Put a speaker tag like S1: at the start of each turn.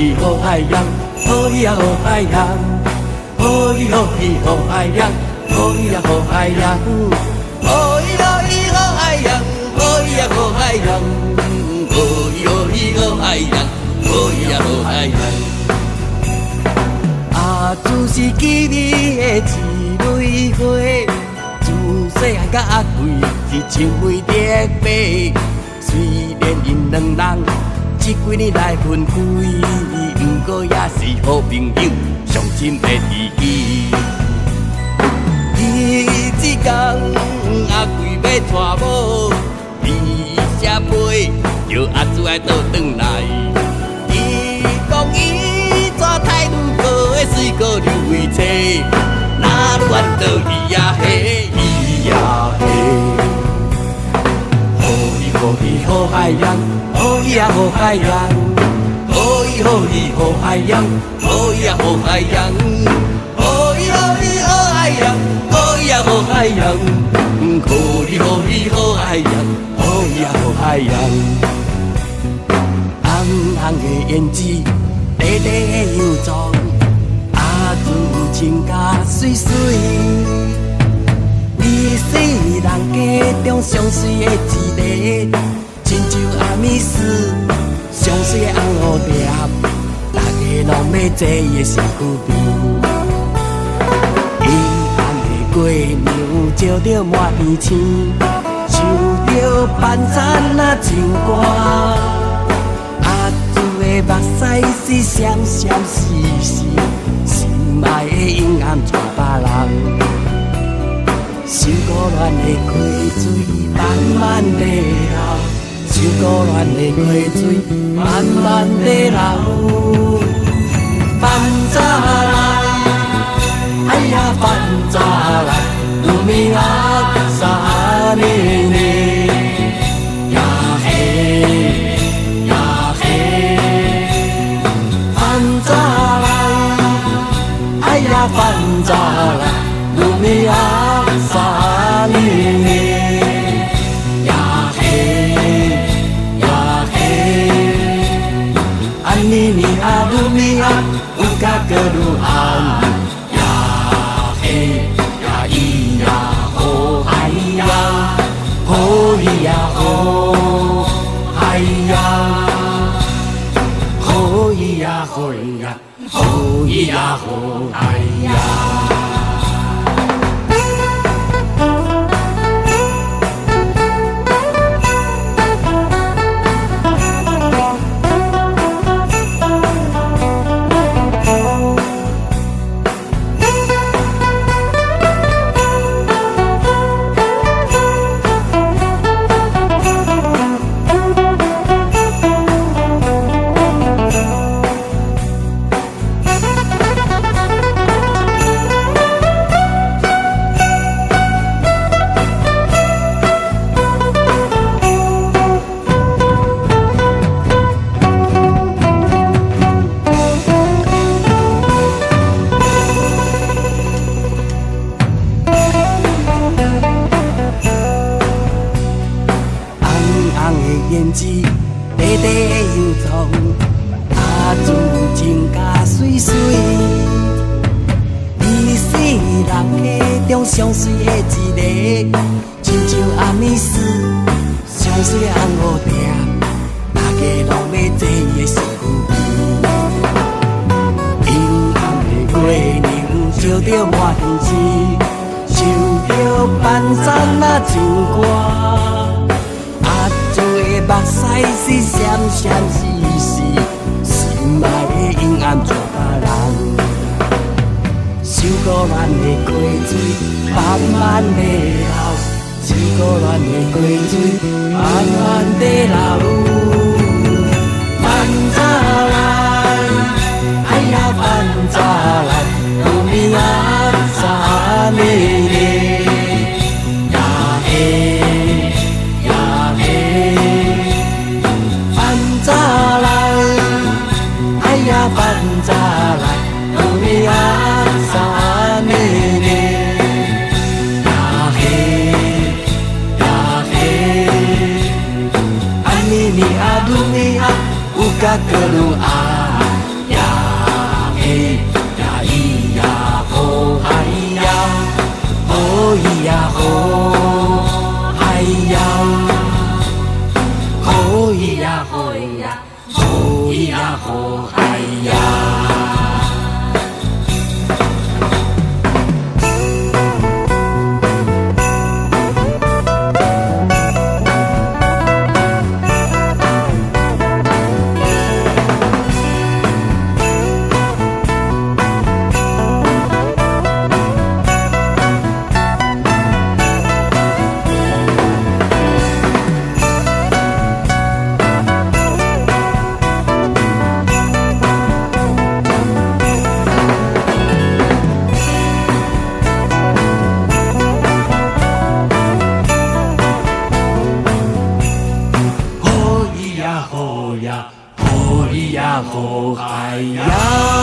S1: 伊好海洋，好伊啊好海洋，好伊好伊好海洋，好伊啊好海洋，好伊好伊好海洋，好伊啊好海洋，好伊好伊好海洋，好伊啊好海洋。啊，自是记你的一蕊花，自细汉甲阿贵是情非得白。虽然因两人这几年来分开，不过也是好朋友，上深的知己。伊一天阿贵要娶某，伊写批叫阿姊来倒转来。伊讲伊带太女婆的水果留为妻，哪乱到伊也黑，伊也黑。好伊好海洋，好伊啊好海洋，好伊好伊好海洋，好伊啊好海洋，好伊好伊好海洋，好伊啊好海洋，好伊好伊好海洋，好伊啊好海洋。红红的胭脂，短短的洋装，阿姊亲家水水。伊世人家中上水的一个，亲像阿米斯，上水的红蝴蝶，大家拢要坐伊的身躯边。伊红的月娘照着满天星，唱着半山那情歌。阿姊的目屎是闪闪烁烁，心爱的阴暗带别人。想古恋的溪水慢慢地流，想古恋的溪水慢慢地流。放早来，哎呀放早来，有米啊沙呢呢，呀嘿呀嘿。放早来，哎呀放早来，有米啊。沙呢呢，呀嘿呀嘿，安尼尼啊鲁米啊，有甲个鲁安，呀嘿呀咿呀吼嗨呀，吼咿呀吼嗨呀，吼咿呀吼咿呀，吼咿呀吼嗨呀。胭脂短短的洋装，阿姊情家水水。伊世人家中上水的一个，亲像阿米斯，上水的红蝴蝶，大家拢要坐伊的身躯边。阴暗的月娘照着满天星，唱着半山那情歌。目屎是闪闪烁烁，心爱的阴暗带别人。想古恋的溪水慢慢地流，想古恋的溪水慢慢地流。放早来，哎呀放早来，有米啊沙呢呢，呀嘿。放早来，有米啊沙呢呢，呀嘿呀嘿。呀好呀，好你呀好海呀。